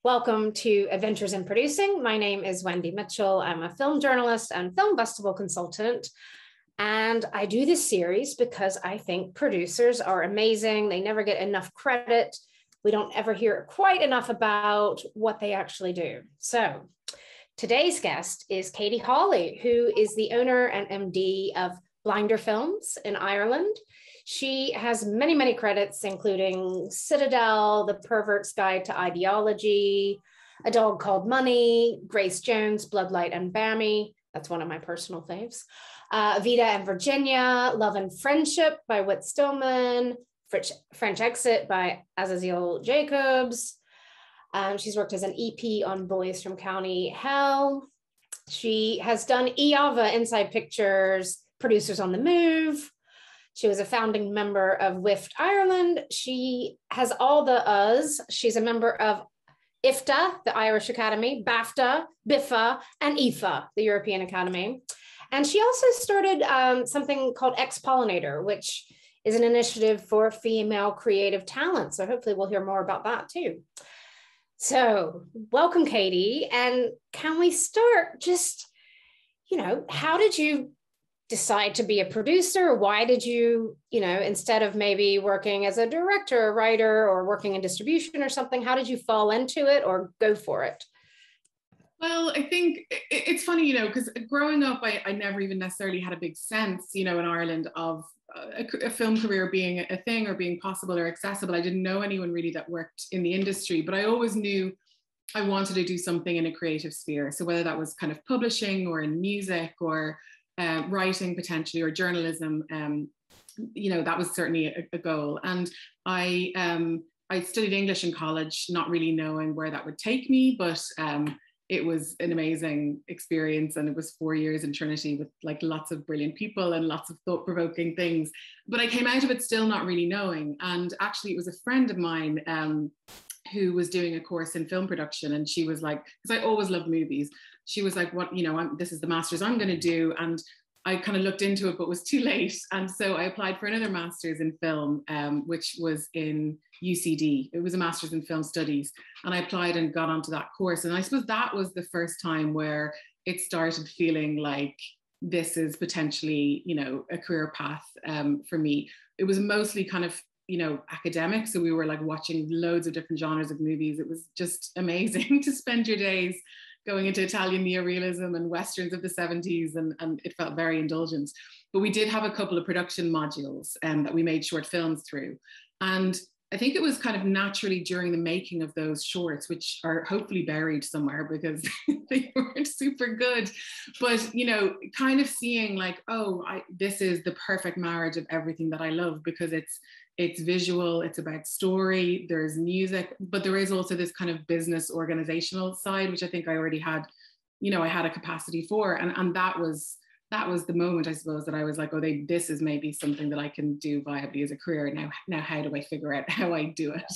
Welcome to Adventures in Producing. My name is Wendy Mitchell. I'm a film journalist and film festival consultant. And I do this series because I think producers are amazing. They never get enough credit. We don't ever hear quite enough about what they actually do. So today's guest is Katie Hawley, who is the owner and MD of Blinder Films in Ireland. She has many, many credits, including Citadel, The Pervert's Guide to Ideology, A Dog Called Money, Grace Jones, Bloodlight and Bami. That's one of my personal faves. Vita Virginia, Love and Friendship by Whit Stillman, French Exit by Azazel Jacobs. She's worked as an EP on Boys from County Hell. She has done EAVA Inside Pictures, Producers on the Move. She was a founding member of WIFT Ireland. She has all the Us. She's a member of IFTA, the Irish Academy, BAFTA, BIFA, and IFA, the European Academy. And she also started something called Ex-Pollinator, which is an initiative for female creative talent. So hopefully we'll hear more about that too. So welcome, Katie. And can we start just, how did you decide to be a producer? Why did you, instead of maybe working as a director or writer or working in distribution or something, how did you fall into it or go for it? Well, I think it's funny, because growing up, I never even necessarily had a big sense, in Ireland of a film career being a thing or being possible or accessible. I didn't know anyone really that worked in the industry, but I always knew I wanted to do something in a creative sphere. So whether that was kind of publishing or in music or writing potentially or journalism, that was certainly a goal. And I studied English in college, not really knowing where that would take me, but it was an amazing experience. And it was 4 years in Trinity with like lots of brilliant people and lots of thought-provoking things. But I came out of it still not really knowing. And actually it was a friend of mine who was doing a course in film production. And she was like, because I always loved movies. She was like, this is the master's I'm going to do. And I kind of looked into it, but was too late. And so I applied for another master's in film, which was in UCD. It was a master's in film studies. And I applied and got onto that course. And I suppose that was the first time where it started feeling like this is potentially, a career path for me. It was mostly kind of, academic. So we were like watching loads of different genres of movies. It was just amazing to spend your days going into Italian neorealism and Westerns of the 70s, and it felt very indulgent. But we did have a couple of production modules that we made short films through. And I think it was kind of naturally during the making of those shorts, which are hopefully buried somewhere because they weren't super good, but, kind of seeing like, this is the perfect marriage of everything that I love, because it's visual, it's about story, there's music, but there is also this kind of business organizational side, which I think I already had, I had a capacity for. And that was the moment, I suppose, that I was like, this is maybe something that I can do viably as a career. Now how do I figure out how I do it?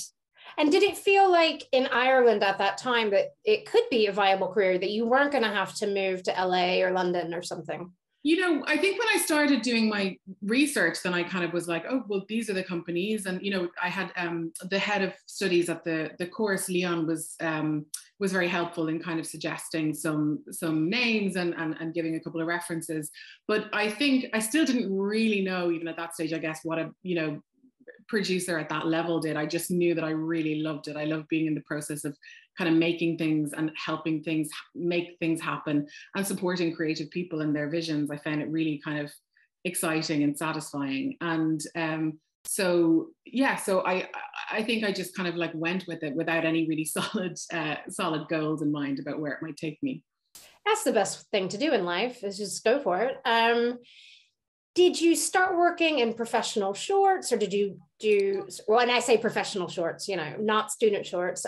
And did it feel like in Ireland at that time that it could be a viable career, that you weren't going to have to move to LA or London or something? I think when I started doing my research, then I kind of was like, these are the companies. And, I had the head of studies at the course, Leon, was very helpful in kind of suggesting some names and giving a couple of references. But I think I still didn't really know, even at that stage, I guess, what a, producer at that level did. I just knew that I really loved it. I loved being in the process of kind of making things and helping things, make things happen, and supporting creative people and their visions. I found it really kind of exciting and satisfying. And so I think I just kind of like went with it without any really solid goals in mind about where it might take me. That's the best thing to do in life, is just go for it. Did you start working in professional shorts, or did you do, when I say professional shorts, not student shorts,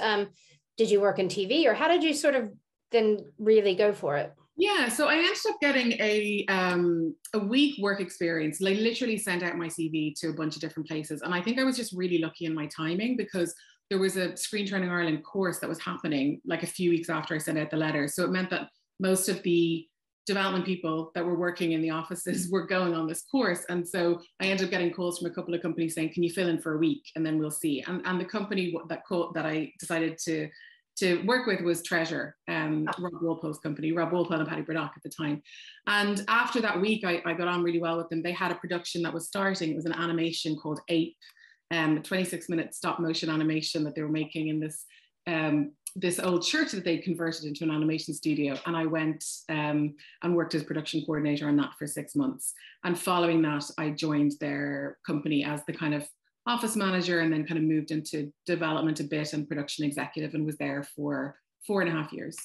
did you work in TV, or how did you sort of then really go for it? Yeah, so I ended up getting a week work experience. I literally sent out my CV to a bunch of different places. And I think I was just really lucky in my timing, because there was a Screen Training Ireland course that was happening like a few weeks after I sent out the letter. So it meant that most of the development people that were working in the offices were going on this course. And so I ended up getting calls from a couple of companies saying, can you fill in for a week and then we'll see. And the company that I decided to to work with was Treasure, Rob Walpole's company, Rob Walpole and Paddy Burdock at the time. And after that week, I got on really well with them. They had a production that was starting. It was an animation called Ape, a 26-minute stop motion animation that they were making in this old church that they converted into an animation studio. And I went and worked as production coordinator on that for 6 months. And following that, I joined their company as the kind of office manager, and then kind of moved into development a bit and production executive, and was there for 4.5 years.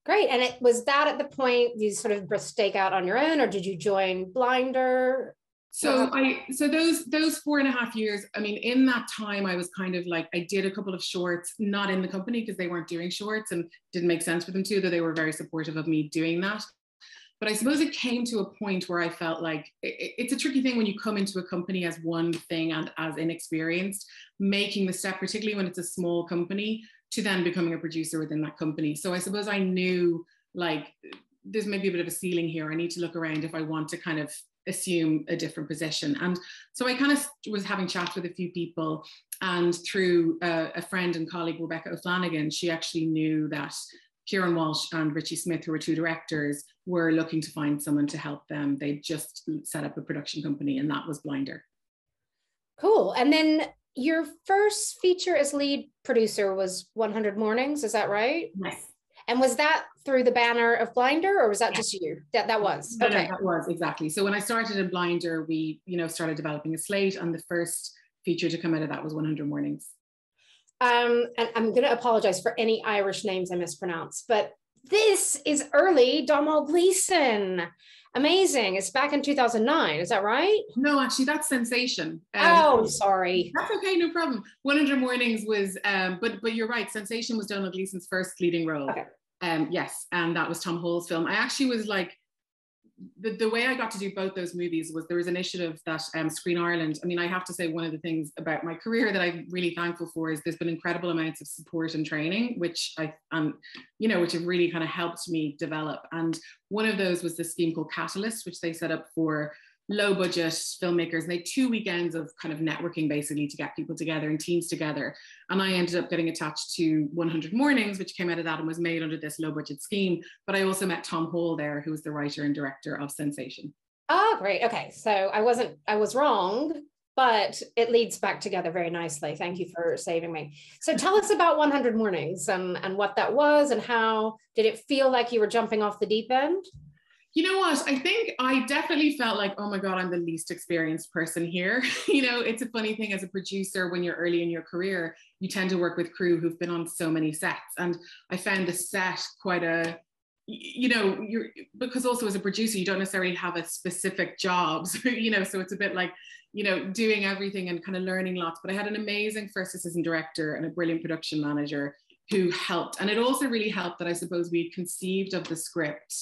Great. And it was that at the point you sort of stake out on your own, or did you join Blinder? So those 4.5 years, I mean, in that time, I was kind of like, I did a couple of shorts, not in the company because they weren't doing shorts and didn't make sense for them to, though they were very supportive of me doing that. But I suppose it came to a point where I felt like it's a tricky thing when you come into a company as one thing and as inexperienced, making the step, particularly when it's a small company, to then becoming a producer within that company. So I suppose I knew like, there's maybe a bit of a ceiling here. I need to look around if I want to kind of assume a different position. And so I kind of was having chats with a few people, and through a friend and colleague, Rebecca O'Flanagan, she actually knew that Ciaran Walsh and Richie Smith, who were two directors, were looking to find someone to help them. They just set up a production company, and that was Blinder. Cool. And then your first feature as lead producer was 100 Mornings, is that right? Yes. And was that through the banner of Blinder, or was that just you? That was? No, okay. No, that was, exactly. So when I started in Blinder, we, started developing a slate, and the first feature to come out of that was 100 Mornings. And I'm going to apologize for any Irish names I mispronounce, but this is early Domhnall Gleeson. Amazing. It's back in 2009. Is that right? No, actually, that's Sensation. Oh, sorry. That's okay, no problem. 100 Mornings was, but you're right. Sensation was Domhnall Gleeson's first leading role. Okay. Yes, and that was Tom Hall's film. I actually was like, the way I got to do both those movies was there was an initiative that Screen Ireland, I mean, I have to say one of the things about my career that I'm really thankful for is there's been incredible amounts of support and training, which which have really kind of helped me develop. And one of those was this scheme called Catalyst, which they set up for low budget filmmakers. And they had 2 weekends of kind of networking basically to get people together and teams together. And I ended up getting attached to 100 Mornings, which came out of that and was made under this low budget scheme. But I also met Tom Hall there, who was the writer and director of Sensation. Oh, great. Okay. So I was wrong, but it leads back together very nicely. Thank you for saving me. So tell us about 100 Mornings and what that was, and how did it feel like you were jumping off the deep end? You know what? I think I definitely felt like, oh my God, I'm the least experienced person here. It's a funny thing as a producer, when you're early in your career, you tend to work with crew who've been on so many sets. And I found the set quite because also as a producer, you don't necessarily have a specific job. So, so it's a bit like, doing everything and kind of learning lots. But I had an amazing first assistant director and a brilliant production manager who helped. And it also really helped that I suppose we'd conceived of the script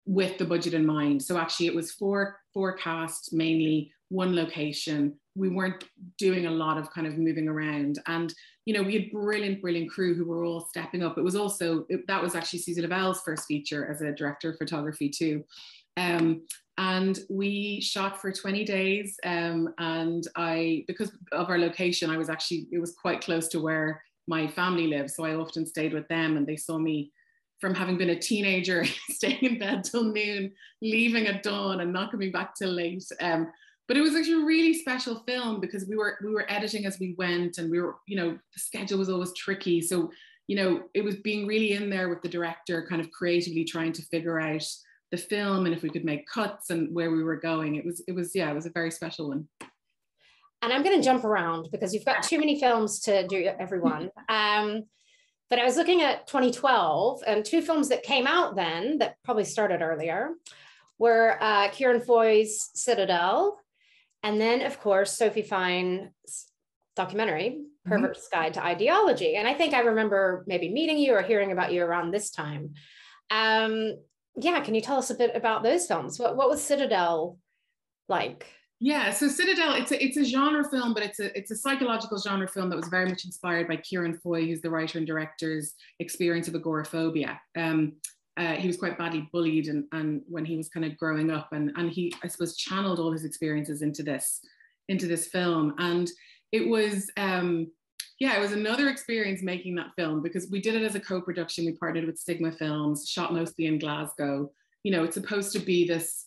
with the budget in mind. So actually it was four cast, mainly one location. We weren't doing a lot of kind of moving around. And, we had brilliant crew who were all stepping up. It was also, that was actually Citadel first feature as a director of photography too. And we shot for 20 days. And because of our location, it was quite close to where my family lives. So I often stayed with them, and they saw me from having been a teenager, staying in bed till noon, leaving at dawn and not coming back till late. But it was actually a really special film because we were editing as we went, and we were, the schedule was always tricky. So, it was being really in there with the director, kind of creatively trying to figure out the film and if we could make cuts and where we were going. It was a very special one. And I'm going to jump around because you've got too many films to do, everyone. But I was looking at 2012, and two films that came out then that probably started earlier were Ciaran Foy's Citadel, and then, of course, Sophie Fiennes' documentary, Pervert's Guide to Ideology. And I think I remember maybe meeting you or hearing about you around this time. Can you tell us a bit about those films? What was Citadel like? Yeah, so Citadel, it's a genre film, but it's a psychological genre film that was very much inspired by Ciaran Foy, who's the writer and director's experience of agoraphobia. He was quite badly bullied and when he was kind of growing up, and he, I suppose, channeled all his experiences into this film. And it was yeah, it was another experience making that film, because we did it as a co-production. We partnered with Stigma Films, shot mostly in Glasgow. You know, it's supposed to be this,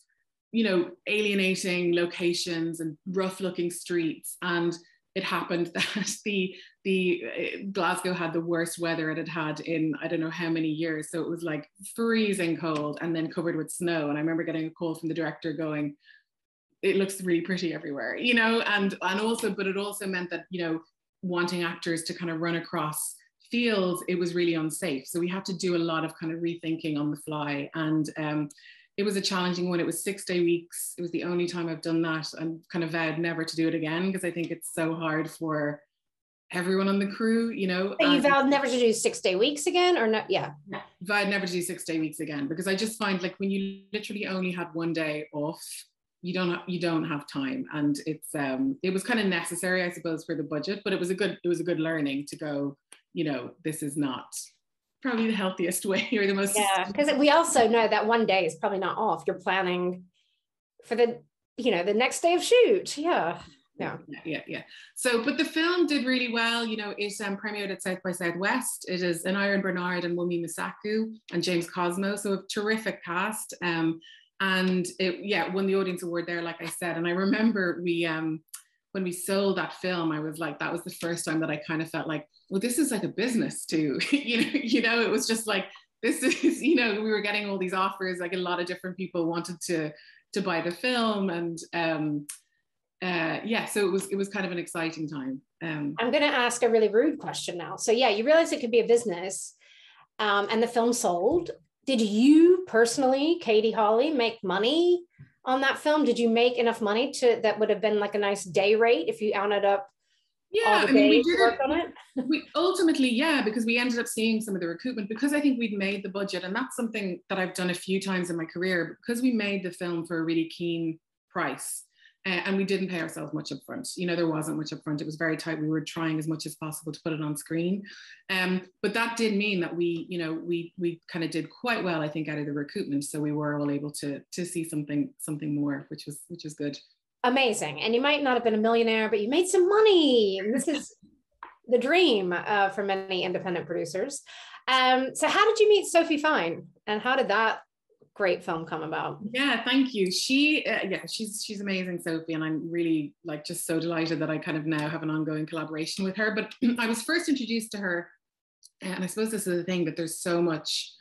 you know, alienating locations and rough looking streets. And it happened that the Glasgow had the worst weather it had had in I don't know how many years. So it was like freezing cold and then covered with snow. And I remember getting a call from the director going, it looks really pretty everywhere, you know, and also, but it also meant that, you know, wanting actors to kind of run across fields, it was really unsafe. So we had to do a lot of kind of rethinking on the fly. And it was a challenging one. It was 6-day weeks. It was the only time I've done that, and kind of vowed never to do it again, because I think it's so hard for everyone on the crew, you know. So you vowed never to do 6-day weeks again, or not? Yeah. Vowed never to do 6-day weeks again, because I just find like when you literally only had one day off, you don't have time. And it's it was kind of necessary, I suppose, for the budget, but it was a good learning to go, you know, this is not probably the healthiest way or the most. Yeah, because we also know that one day is probably not off. You're planning for the, you know, the next day of shoot. Yeah. So, but the film did really well. You know, it premiered at South by Southwest. It is an Aaron Bernard and Wunmi Masaku and James Cosmo, so a terrific cast. And it won the audience award there, like I said. And I remember when we sold that film, I was like, that was the first time that I kind of felt like, well, this is like a business too. you know, it was just like, this is, you know, we were getting all these offers, like a lot of different people wanted to buy the film. And so it was kind of an exciting time. I'm going to ask a really rude question now. So yeah, you realize it could be a business, and the film sold. Did you personally, Katie Hawley, make money on that film? Did you make enough money that would have been like a nice day rate if you added up all the days you worked on it? We ultimately, yeah, because we ended up seeing some of the recoupment, because I think we'd made the budget, and that's something that I've done a few times in my career, because we made the film for a really keen price. And we didn't pay ourselves much up front. You know, there wasn't much up front. It was very tight. We were trying as much as possible to put it on screen. But that did mean that we kind of did quite well, I think, out of the recoupment. So we were all able to see something more, which was good. Amazing. And you might not have been a millionaire, but you made some money. And this is the dream for many independent producers. So how did you meet Sophie Fiennes, and how did that great film come about? Yeah, thank you. She's amazing, Sophie, and I'm really like just so delighted that I kind of now have an ongoing collaboration with her. But I was first introduced to her, and I suppose this is the thing, that there's so much,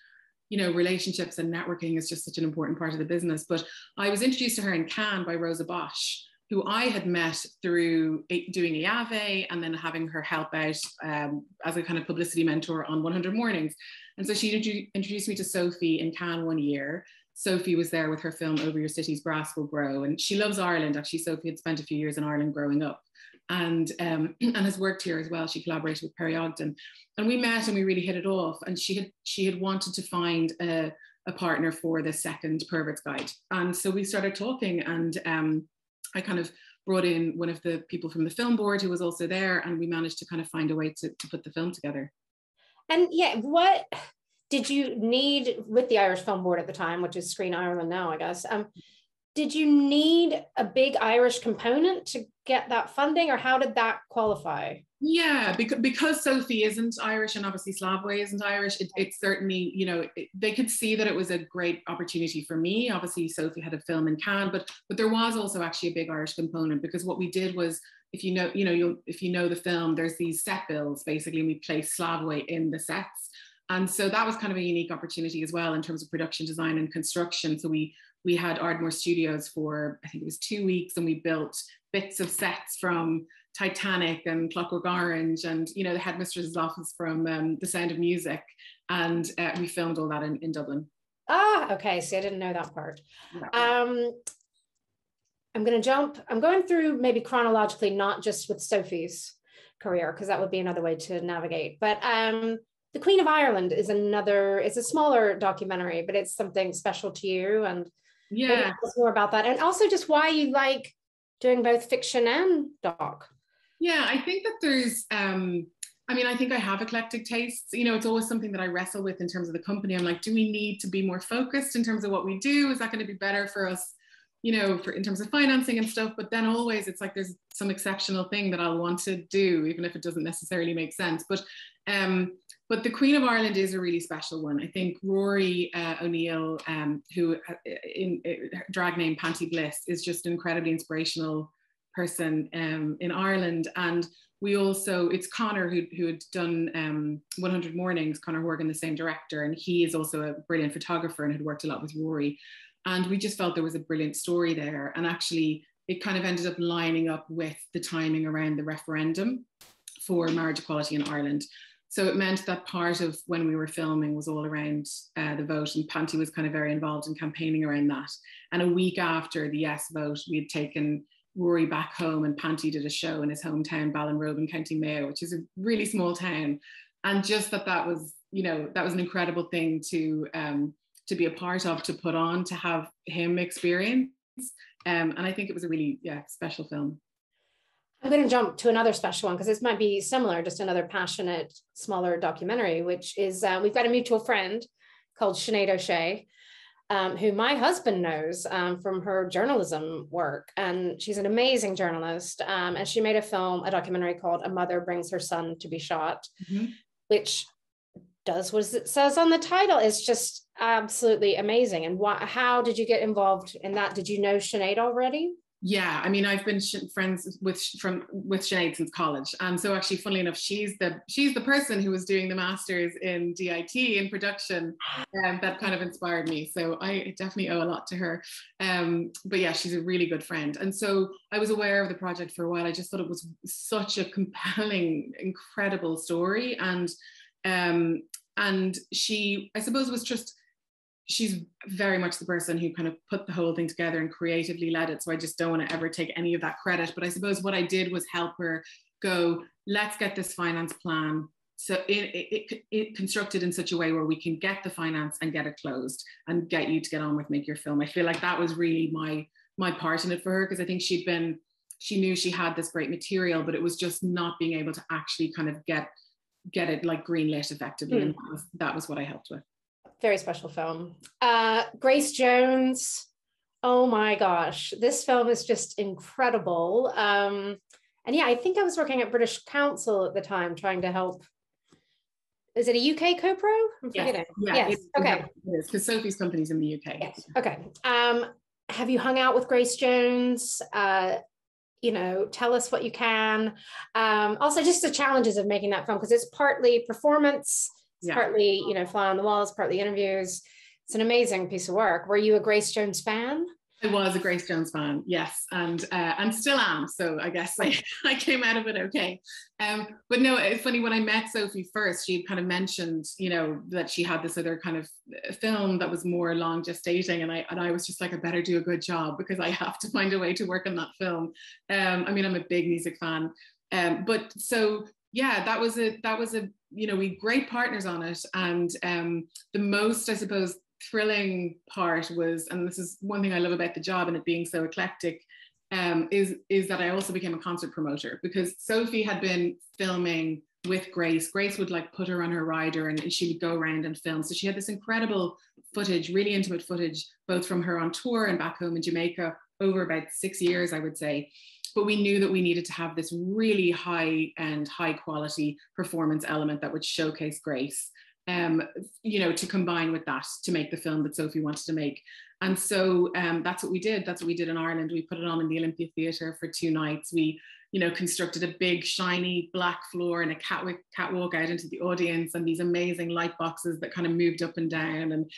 you know, relationships and networking is just such an important part of the business. But I was introduced to her in Cannes by Rosa Bosch, who I had met through doing IAVE and then having her help out as a kind of publicity mentor on 100 Mornings. And so she introduced me to Sophie in Cannes one year. Sophie was there with her film Over Your City's Grass Will Grow. And she loves Ireland. Actually, Sophie had spent a few years in Ireland growing up, and has worked here as well. She collaborated with Perry Ogden. And we met and we really hit it off. And she had wanted to find a partner for the second Pervert's Guide. And so we started talking, and I kind of brought in one of the people from the film board who was also there, and we managed to kind of find a way to put the film together. And yeah, what did you need with the Irish Film Board at the time, which is Screen Ireland now, I guess? Did you need a big Irish component to get that funding, or how did that qualify? Yeah, because Sophie isn't Irish, and obviously Slavoj isn't Irish, it certainly, you know, they could see that it was a great opportunity for me. Obviously, Sophie had a film in Cannes, but there was also actually a big Irish component, because what we did was, if you know the film, there's these set bills basically, and we placed Slavoj in the sets. And so that was kind of a unique opportunity as well in terms of production design and construction. So we had Ardmore Studios for, I think it was 2 weeks, and we built bits of sets from Titanic and Clockwork Orange, and, you know, the headmistress's office from The Sound of Music. And we filmed all that in Dublin. Ah, okay. See, I didn't know that part. Yeah. I'm going through maybe chronologically, not just with Sophie's career, because that would be another way to navigate. But The Queen of Ireland is it's a smaller documentary, but it's something special to you. And yeah, maybe tell us more about that. And also just why you like doing both fiction and doc. Yeah, I think that there's, I think I have eclectic tastes. You know, it's always something that I wrestle with in terms of the company. I'm like, do we need to be more focused in terms of what we do? Is that going to be better for us you know, for in terms of financing and stuff, but then always it's like there's some exceptional thing that I'll want to do, even if it doesn't necessarily make sense. But the Queen of Ireland is a really special one. I think Rory O'Neill, who in drag name Panty Bliss, is just an incredibly inspirational person in Ireland. And we also, it's Conor who had done 100 Mornings, Conor Horgan, the same director, and he is also a brilliant photographer and had worked a lot with Rory. And we just felt there was a brilliant story there. And actually, it kind of ended up lining up with the timing around the referendum for marriage equality in Ireland. So it meant that part of when we were filming was all around the vote, and Panty was kind of very involved in campaigning around that. And a week after the yes vote, we had taken Rory back home, and Panty did a show in his hometown, Ballinrobe in County Mayo, which is a really small town. And just that was, you know, that was an incredible thing to be a part of, to put on, to have him experience. And I think it was a really, special film. I'm going to jump to another special one because this might be similar, just another passionate, smaller documentary, which is we've got a mutual friend called Sinead O'Shea, who my husband knows from her journalism work. And she's an amazing journalist. And she made a documentary called A Mother Brings Her Son to Be Shot, which does what it says on the title. It's just absolutely amazing. And how did you get involved in that? Did you know Sinead already? Yeah, I mean, I've been friends with Sinead since college, and so actually, funnily enough, she's the person who was doing the masters in DIT in production, that kind of inspired me. So I definitely owe a lot to her. But yeah, she's a really good friend, and so I was aware of the project for a while. I just thought it was such a compelling, incredible story, and she, I suppose, was just. She's very much the person who kind of put the whole thing together and creatively led it. So I just don't want to ever take any of that credit. But I suppose what I did was help her go, let's get this finance plan. So it constructed in such a way where we can get the finance and get it closed and get you to get on with make your film. I feel like that was really my part in it for her, because I think she knew she had this great material, but it was just not being able to actually kind of get it like greenlit effectively. And that was what I helped with. Very special film. Grace Jones. Oh my gosh, this film is just incredible. And yeah, I think I was working at British Council at the time trying to help. Is it a UK co-pro? I'm forgetting. Yes. Okay. It is, because Sophie's company's in the UK. Yes. Okay. Have you hung out with Grace Jones? You know, tell us what you can. Also, just the challenges of making that film, because it's partly performance. It's partly, you know, fly on the walls, partly interviews. It's an amazing piece of work. Were you a Grace Jones fan? I was a Grace Jones fan, yes, and still am. So I guess I came out of it okay. But no, it's funny, when I met Sophie first, she had kind of mentioned, you know, that she had this other kind of film that was more long gestating, and I was just like, I better do a good job because I have to find a way to work on that film. I mean, I'm a big music fan, but so. Yeah, that was a, you know, we had great partners on it. And the most, I suppose, thrilling part was, and this is one thing I love about the job and it being so eclectic, is that I also became a concert promoter, because Sophie had been filming with Grace. Grace would like put her on her rider and she would go around and film. So she had this incredible footage, really intimate footage, both from her on tour and back home in Jamaica over about 6 years, I would say. But we knew that we needed to have this really high-end, high-quality performance element that would showcase Grace, you know, to combine with that to make the film that Sophie wanted to make. And so that's what we did. That's what we did in Ireland. We put it on in the Olympia Theatre for 2 nights. We, you know, constructed a big, shiny black floor and a catwalk out into the audience, and these amazing light boxes that kind of moved up and down. And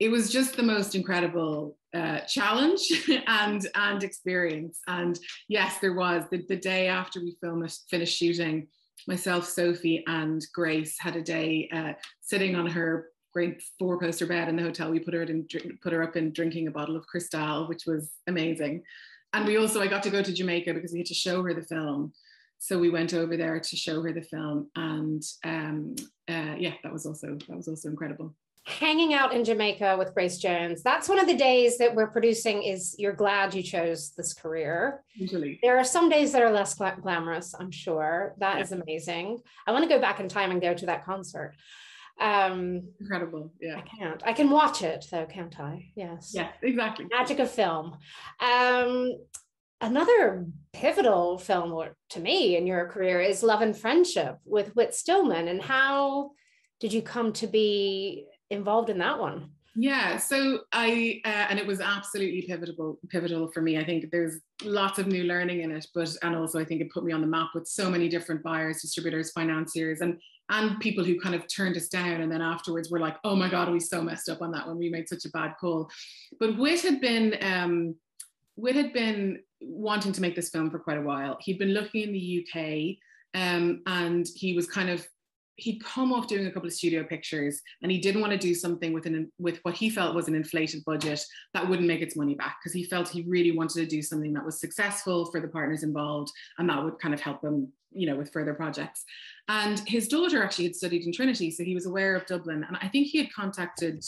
it was just the most incredible challenge and experience. And yes, there was the day after we finished shooting, myself, Sophie, and Grace had a day sitting on her great 4-poster bed in the hotel. We put her up in drinking a bottle of Cristal, which was amazing. And I got to go to Jamaica because we had to show her the film. So we went over there to show her the film, and that was also incredible. Hanging out in Jamaica with Grace Jones. That's one of the days that we're producing is you're glad you chose this career. Usually. There are some days that are less glamorous, I'm sure. That is amazing. I want to go back in time and go to that concert. Incredible. Yeah. I can watch it though, can't I? Yes. Yes, exactly. Magic of film. Another pivotal film to me in your career is Love and Friendship with Whit Stillman. And how did you come to be involved in that one? Yeah, so I and it was absolutely pivotal for me. I think there's lots of new learning in it, and also I think it put me on the map with so many different buyers, distributors, financiers, and people who kind of turned us down, and then afterwards were like, oh my God, we so messed up on that one. We made such a bad call. But Whit had been wanting to make this film for quite a while. He'd been looking in the UK, and he was he'd come off doing a couple of studio pictures, and he didn't want to do something with what he felt was an inflated budget that wouldn't make its money back, because he felt he really wanted to do something that was successful for the partners involved, and that would kind of help him, with further projects. And his daughter actually had studied in Trinity, so he was aware of Dublin, and I think he had contacted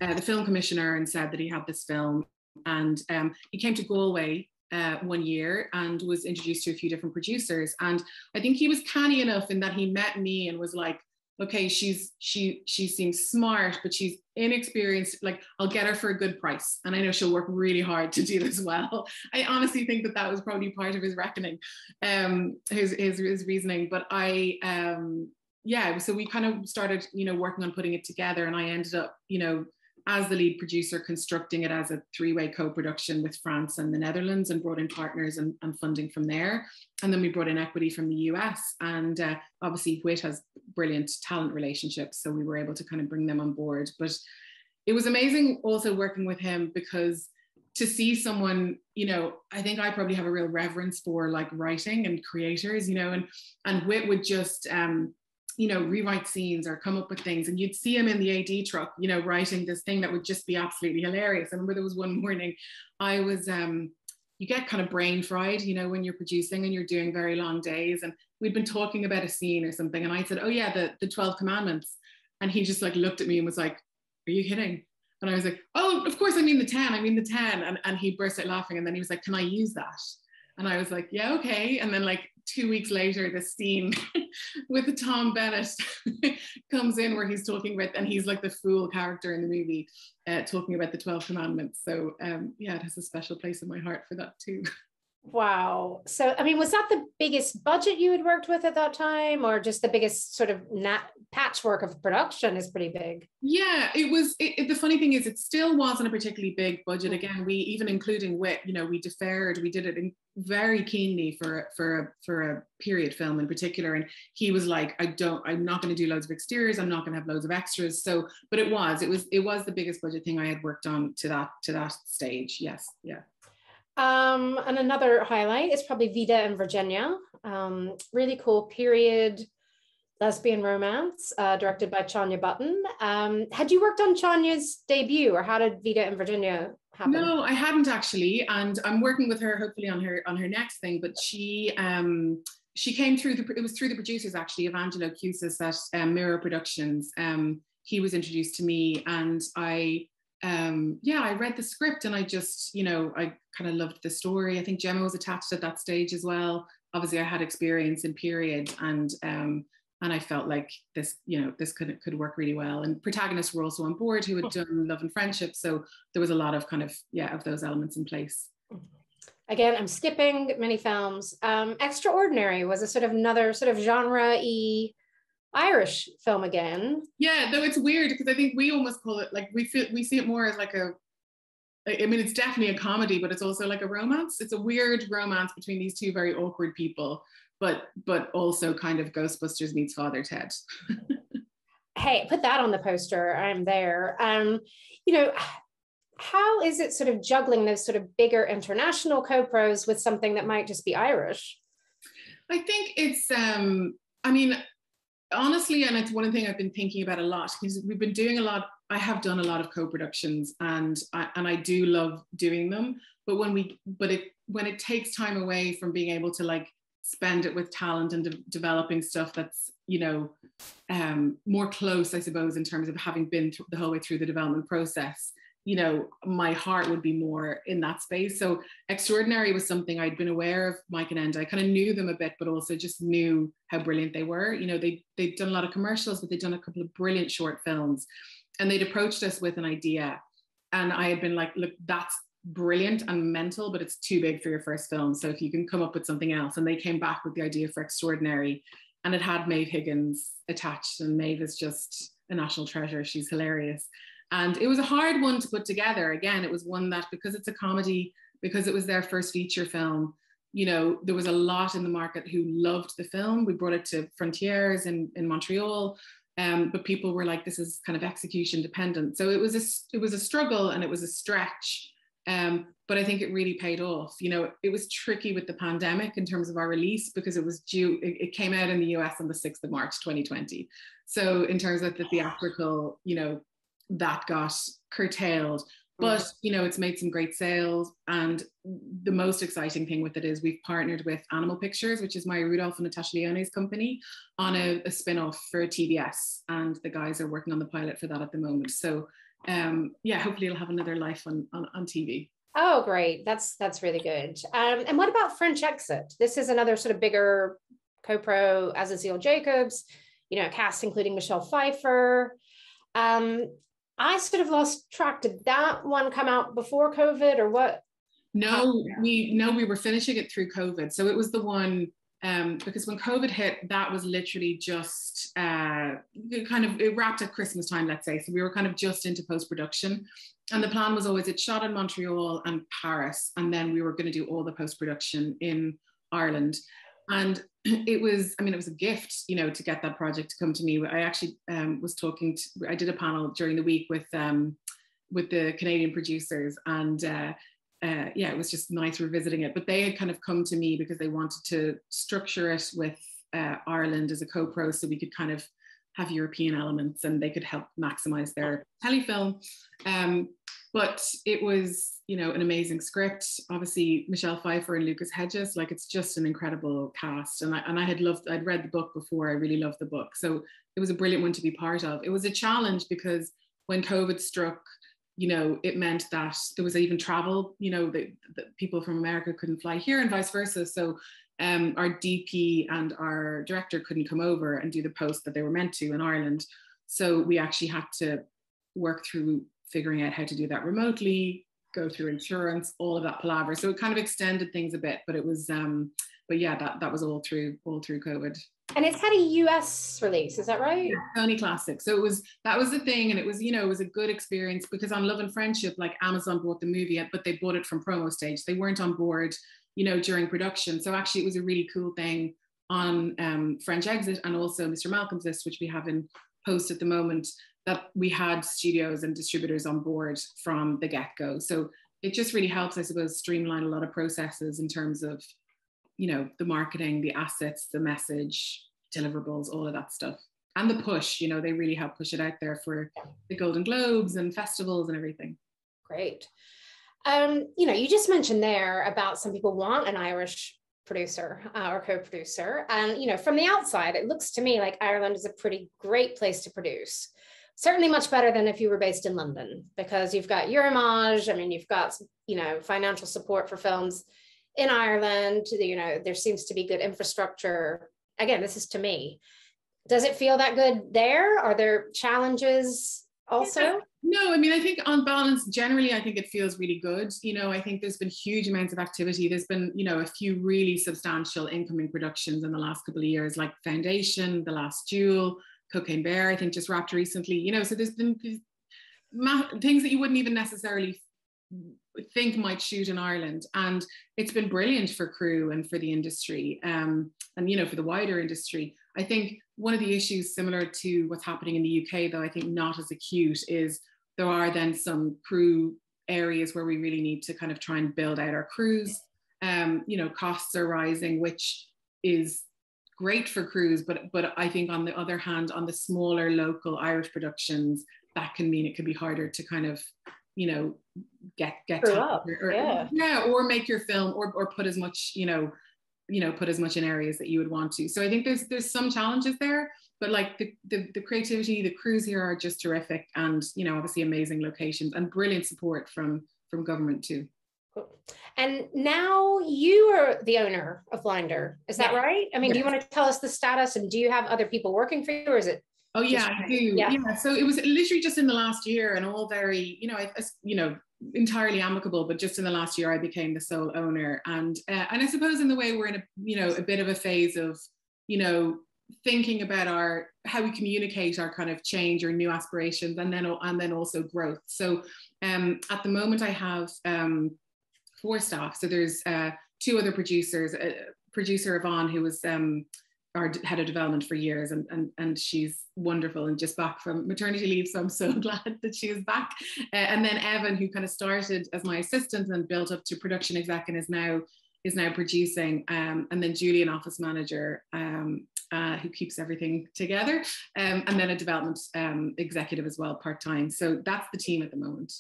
the film commissioner and said that he had this film, and he came to Galway 1 year and was introduced to a few different producers. And I think he was canny enough in that he met me and was like, okay, she seems smart, but she's inexperienced. Like, I'll get her for a good price, and I know she'll work really hard to do this well. I honestly think that was probably part of his reckoning, his reasoning. But so we kind of started, working on putting it together, and I ended up, as the lead producer, constructing it as a 3-way co-production with France and the Netherlands, and brought in partners and funding from there. And then we brought in equity from the US, and obviously Whit has brilliant talent relationships, so we were able to kind of bring them on board. But it was amazing also working with him, because to see someone, I think I probably have a real reverence for like writing and creators, and Whit would just, rewrite scenes or come up with things, and you'd see him in the AD truck, writing this thing that would just be absolutely hilarious. I remember there was one morning I was, you get kind of brain fried, when you're producing and you're doing very long days, and we'd been talking about a scene or something, and I said, oh yeah, the 12 commandments. And he just like looked at me and was like, are you kidding? And I was like, oh, of course, I mean the 10. And he burst out laughing, and then he was like, can I use that? And I was like, yeah, okay. And then like 2 weeks later, this scene with Tom Bennett comes in where he's talking about, and he's like the fool character in the movie, talking about the 12 commandments. So it has a special place in my heart for that too. Wow. So, I mean, was that the biggest budget you had worked with at that time, or just the biggest sort of patchwork of production is pretty big? Yeah, it was. The funny thing is, it still wasn't a particularly big budget. Again, we, even including Whit, we deferred. We did it very keenly for a period film in particular. And he was like, I'm not going to do loads of exteriors. I'm not going to have loads of extras. So, but it was the biggest budget thing I had worked on to that stage. Yes. Yeah. And another highlight is probably Vita and Virginia. Really cool period lesbian romance, directed by Chanya Button. Had you worked on Chanya's debut, or how did Vita and Virginia happen? No, I hadn't actually, and I'm working with her hopefully on her next thing. But she came through it was through the producers actually, Evangelo Cusis at Mirror Productions. He was introduced to me, and I read the script, and I just, I kind of loved the story. I think Gemma was attached at that stage as well. Obviously I had experience in period, and I felt like this, this could work really well. And protagonists were also on board who had done Love and Friendship. So there was a lot of kind of, of those elements in place. Again, I'm skipping many films. Extraordinary was a sort of another sort of genre-y Irish film again. Yeah, though it's weird because I think we almost call it like, we see it more as like it's definitely a comedy, but it's also like a romance. It's a weird romance between these two very awkward people, but also kind of Ghostbusters meets Father Ted. Hey, put that on the poster. I'm there. How is it sort of juggling those sort of bigger international co-pros with something that might just be Irish? I think it's, honestly, and it's one thing I've been thinking about a lot, because we've been doing a lot. I have done a lot of co-productions, and I do love doing them. But when it takes time away from being able to like spend it with talent and developing stuff that's more close, I suppose, in terms of having been the whole way through the development process, you know, my heart would be more in that space. So Extraordinary was something I'd been aware of Mike and Enda. I kind of knew them a bit, but also just knew how brilliant they were. You know, they'd done a lot of commercials, but they'd done a couple of brilliant short films. And they'd approached us with an idea. And I had been like, look, that's brilliant and mental, but it's too big for your first film. So if you can come up with something else. And they came back with the idea for Extraordinary. And it had Maeve Higgins attached. And Maeve is just a national treasure. She's hilarious. And it was a hard one to put together. Again, it was one that, because it's a comedy, because it was their first feature film, you know, there was a lot in the market who loved the film. We brought it to Frontiers in Montreal. But people were like, this is kind of execution dependent. So it was a struggle and it was a stretch. But I think it really paid off. You know, it was tricky with the pandemic in terms of our release because it came out in the US on the 6th of March, 2020. So in terms of the theatrical, you know, that got curtailed. But, you know, it's made some great sales. And the most exciting thing with it is we've partnered with Animal Pictures, which is Maya Rudolph and Natasha Leone's company, on a spin-off for TBS. And the guys are working on the pilot for that at the moment. So, yeah, hopefully it'll have another life on TV. Oh, great. That's really good. And what about French Exit? This is another sort of bigger co-pro, Azazel Jacobs, you know, cast including Michelle Pfeiffer. I sort of lost track. Did that one come out before COVID or what? No, we were finishing it through COVID. So it was the one, because when COVID hit, that was literally just it wrapped at Christmas time, let's say. So we were kind of just into post-production. And the plan was always, it shot in Montreal and Paris. And then we were going to do all the post-production in Ireland. And it was a gift, you know, to get that project to come to me. I actually I did a panel during the week with the Canadian producers, and yeah, it was just nice revisiting it. But they had kind of come to me because they wanted to structure it with Ireland as a co-pro, so we could kind of have European elements and they could help maximize their telefilm. But it was, you know, an amazing script. Obviously, Michelle Pfeiffer and Lucas Hedges, like, it's just an incredible cast. And I'd read the book before. I really loved the book. So it was a brilliant one to be part of. It was a challenge because when COVID struck, you know, it meant that there was even travel, you know, the people from America couldn't fly here and vice versa. So our DP and our director couldn't come over and do the post that they were meant to in Ireland. So we actually had to work through figuring out how to do that remotely, go through insurance, all of that palaver. So it kind of extended things a bit, but it was, but yeah, that was all through COVID. And it's had a US release, is that right? Yeah, Sony Classic. So that was the thing. And it was, you know, it was a good experience because on Love and Friendship, like, Amazon bought the movie, but they bought it from promo stage. They weren't on board, you know, during production. So actually it was a really cool thing on French Exit and also Mr. Malcolm's List, which we have in post at the moment, that we had studios and distributors on board from the get-go. So it just really helps, I suppose, streamline a lot of processes in terms of, you know, the marketing, the assets, the message, deliverables, all of that stuff. And the push, you know, they really help push it out there for the Golden Globes and festivals and everything. Great. You know, you just mentioned there about some people want an Irish producer or co-producer. And, you know, from the outside, it looks to me like Ireland is a pretty great place to produce. Certainly much better than if you were based in London, because you've got Euromage. I mean, you've got, you know, financial support for films in Ireland. You know, there seems to be good infrastructure. Again, this is to me. Does it feel that good there? Are there challenges also? Yeah. No, I mean, I think on balance, generally, I think it feels really good. You know, I think there's been huge amounts of activity. There's been, you know, a few really substantial incoming productions in the last couple of years, like Foundation, The Last Duel, Cocaine Bear, I think just wrapped recently, you know, so there's been things that you wouldn't even necessarily think might shoot in Ireland. And it's been brilliant for crew and for the industry, and, you know, for the wider industry. I think one of the issues similar to what's happening in the UK, though I think not as acute, is there are then some crew areas where we really need to kind of try and build out our crews. You know, costs are rising, which is great for crews, but I think on the other hand, on the smaller local Irish productions, that can mean it can be harder to kind of, you know, get or make your film or put as much, you know, put as much in areas that you would want to. So I think there's some challenges there, but like the creativity, the crews here are just terrific, and you know, obviously amazing locations and brilliant support from government too. Cool. And now you are the owner of Blinder, is that right? I mean, do you want to tell us the status, and do you have other people working for you, or is it? Oh yeah, I do. Yeah. So it was literally just in the last year, and all very, you know, entirely amicable. But just in the last year, I became the sole owner, and I suppose in the way we're in a bit of a phase of, you know, thinking about how we communicate our kind of change or new aspirations, and then also growth. So at the moment, I have 4 staff. So there's 2 other producers. Producer Yvonne, who was our head of development for years, and she's wonderful and just back from maternity leave, so I'm so glad that she is back. And then Evan, who kind of started as my assistant and built up to production exec and is now producing, and then Julie, an office manager, who keeps everything together, and then a development executive as well, part-time. So that's the team at the moment.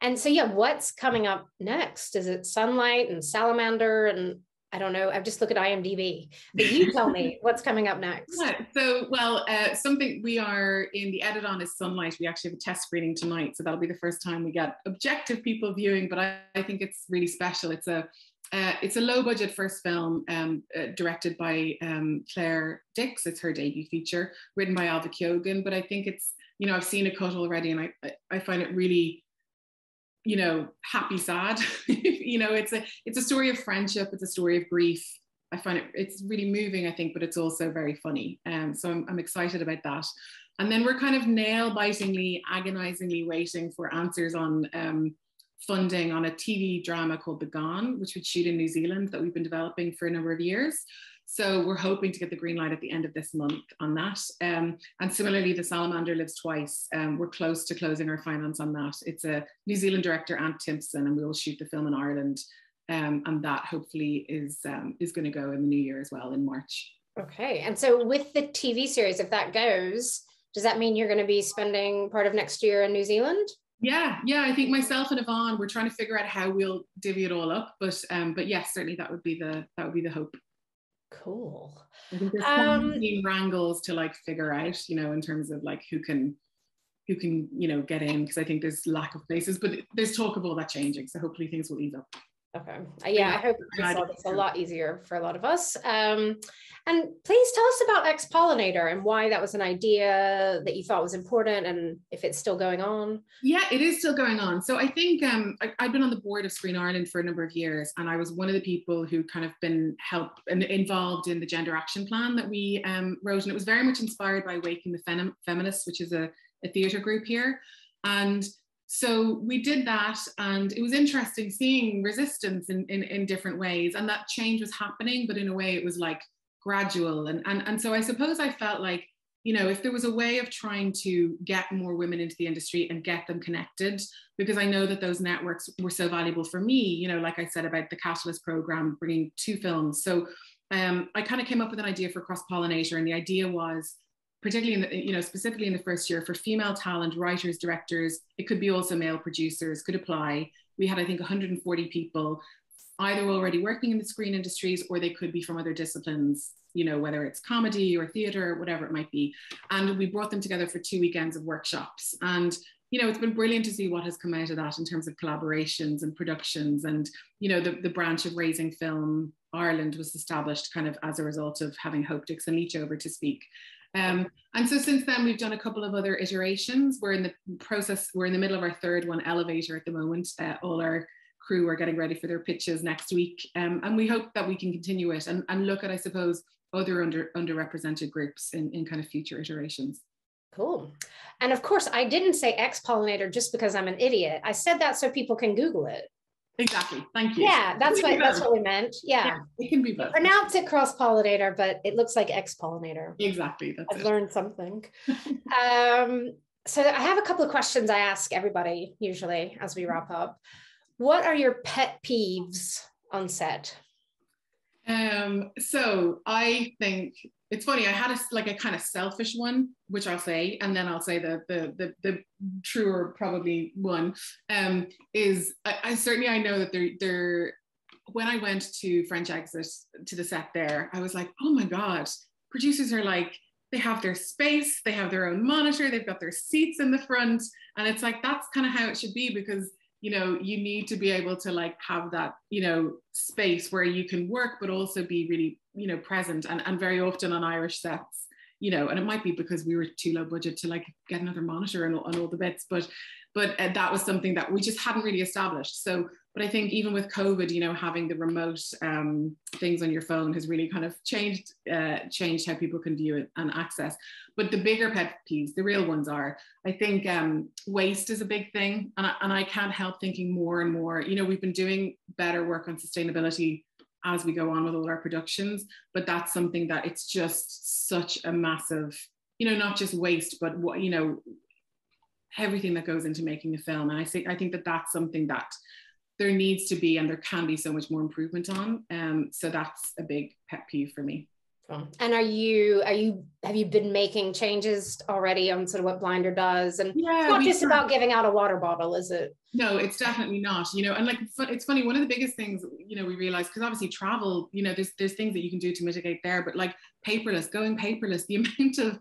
And so, yeah, what's coming up next? Is it Sunlight and Salamander and I don't know, I've just looked at IMDb, but you tell me what's coming up next. Yeah, so, well, something we are in the edit on is Sunlight. We actually have a test screening tonight, so that'll be the first time we get objective people viewing, but I think it's really special. It's a low budget first film directed by Claire Dix. It's her debut feature, written by Alva Kyogan, but I think it's, you know, I've seen a cut already, and I find it really, you know, happy, sad. You know, it's a story of friendship. It's a story of grief. I find it's really moving, I think, but it's also very funny. So I'm excited about that. And then we're kind of nail-bitingly, agonizingly waiting for answers on funding on a TV drama called The Gone, which we'd shoot in New Zealand, that we've been developing for a number of years. So we're hoping to get the green light at the end of this month on that. And similarly, The Salamander Lives Twice. We're close to closing our finance on that. It's a New Zealand director, Ant Timpson, and we will shoot the film in Ireland. And that hopefully is going to go in the new year as well, in March. Okay. And so with the TV series, if that goes, does that mean you're going to be spending part of next year in New Zealand? Yeah. I think myself and Yvonne, we're trying to figure out how we'll divvy it all up. But yes, certainly that would be the hope. Cool. I think there's some wrangles to like figure out, you know, in terms of like who can, you know, get in, because I think there's lack of places, but there's talk of all that changing. So hopefully things will ease up. Okay. Yeah, I hope it's a lot easier for a lot of us. And please tell us about Ex-Pollinator and why that was an idea that you thought was important, and if it's still going on. Yeah, it is still going on. So I think I've been on the board of Screen Ireland for a number of years, and I was one of the people who kind of been involved in the gender action plan that we wrote, and it was very much inspired by Waking the Feminists, which is a theatre group here. And so we did that, and it was interesting seeing resistance in different ways, and that change was happening, but in a way it was like gradual. And so I suppose I felt like, you know, if there was a way of trying to get more women into the industry and get them connected, because I know that those networks were so valuable for me, you know, like I said about the Catalyst program, bringing 2 films. So I kind of came up with an idea for Cross-Pollinator, and the idea was, particularly in the, you know, specifically in the first year, for female talent, writers, directors, it could be also male producers could apply. We had, I think, 140 people, either already working in the screen industries, or they could be from other disciplines, you know, whether it's comedy or theatre, whatever it might be. And we brought them together for 2 weekends of workshops. And, you know, it's been brilliant to see what has come out of that in terms of collaborations and productions. And, you know, the branch of Raising Film Ireland was established kind of as a result of having Hope Dixon Leach over to speak. And so since then, we've done a couple of other iterations. We're in the process, we're in the middle of our 3rd one, Elevator, at the moment. All our crew are getting ready for their pitches next week. And we hope that we can continue it and look at, I suppose, other underrepresented groups in kind of future iterations. Cool. And of course, I didn't say Ex-Pollinator just because I'm an idiot. I said that so people can Google it. Exactly. Thank you. Yeah, that's what we meant. Yeah. It can be both. Pronounce it Cross-Pollinator, but it looks like Ex-Pollinator. Exactly. I've learned something. So I have a couple of questions I ask everybody usually as we wrap up. What are your pet peeves on set? So I think it's funny. I had a kind of selfish one, which I'll say, and then I'll say the truer probably one is I certainly, I know that there when I went to French Exit to the set there, I was like, oh my God, producers are like, they have their space, they have their own monitor, they've got their seats in the front. And it's like, that's kind of how it should be, because, you know, you need to be able to like have that, you know, space where you can work, but also be really, you know, present. And very often on Irish sets, you know, and it might be because we were too low budget to like get another monitor and all the bits, but that was something that we just hadn't really established. So, but I think even with COVID, you know, having the remote things on your phone has really kind of changed how people can view it and access. But the bigger pet peeves, the real ones are, I think waste is a big thing. And I can't help thinking more and more, you know, we've been doing better work on sustainability as we go on with all our productions, but that's something that it's just such a massive, you know, not just waste, but what, you know, everything that goes into making a film. And I think that that's something that there needs to be, and there can be so much more improvement on. So that's a big pet peeve for me. And have you been making changes already on sort of what Blinder does? And yeah, it's not just about giving out a water bottle, is it? No, it's definitely not, you know. And like, it's funny, one of the biggest things, you know, we realized, because obviously travel, you know, there's things that you can do to mitigate there, but like going paperless, the amount of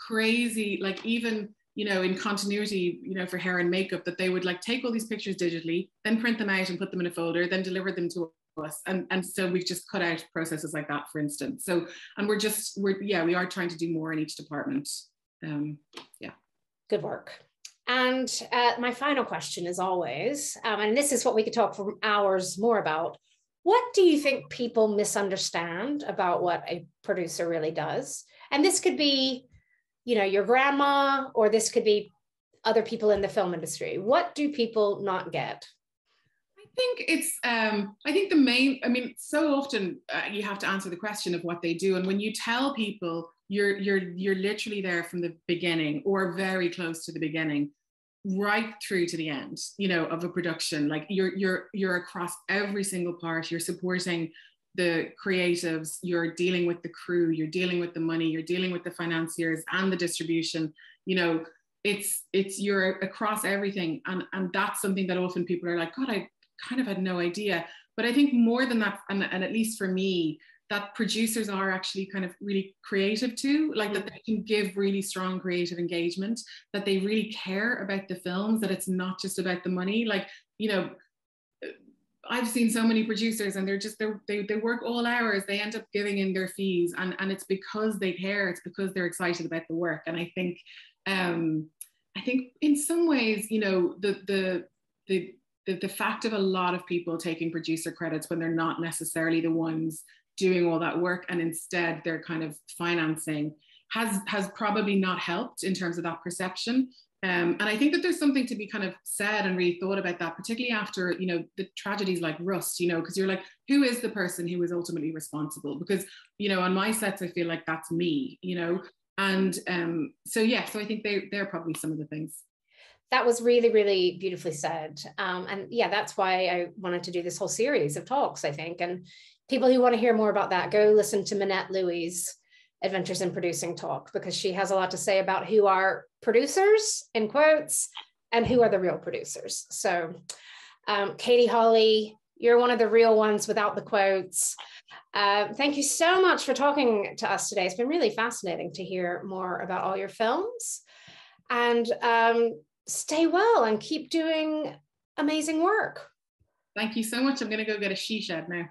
crazy, like even, you know, in continuity, you know, for hair and makeup, that they would like take all these pictures digitally, then print them out and put them in a folder, then deliver them to us. And so we've just cut out processes like that, for instance. So, and we are trying to do more in each department. Yeah. Good work. And my final question is always, and this is what we could talk for hours more about, what do you think people misunderstand about what a producer really does? And this could be, you know, your grandma, or this could be other people in the film industry. What do people not get? I think the main, I mean, so often you have to answer the question of what they do. And when you tell people you're literally there from the beginning, or very close to the beginning, right through to the end, you know, of a production, like you're across every single part, you're supporting the creatives, you're dealing with the crew, you're dealing with the money, you're dealing with the financiers and the distribution, you know, you're across everything. And that's something that often people are like, God, I kind of had no idea. But I think more than that, and at least for me, that producers are actually kind of really creative too, like that they can give really strong creative engagement, that they really care about the films, that it's not just about the money. Like, you know, I've seen so many producers, and they work all hours, they end up giving in their fees, and it's because they care, it's because they're excited about the work. And I think in some ways, you know, the fact of a lot of people taking producer credits when they're not necessarily the ones doing all that work, and instead they're kind of financing, has probably not helped in terms of that perception. And I think that there's something to be kind of said and really thought about that, particularly after, you know, the tragedies like Rust, you know, because you're like, who is the person who is ultimately responsible? Because, you know, on my sets, I feel like that's me, you know. And so I think they're probably some of the things. That was really, really beautifully said. And yeah, that's why I wanted to do this whole series of talks, I think. And people who want to hear more about that, go listen to Minette Louie's Adventures in Producing talk, because she has a lot to say about who are producers, in quotes, and who are the real producers. So Katie Hawley, you're one of the real ones without the quotes. Thank you so much for talking to us today. It's been really fascinating to hear more about all your films. And stay well and keep doing amazing work. Thank you so much. I'm going to go get a she shed now.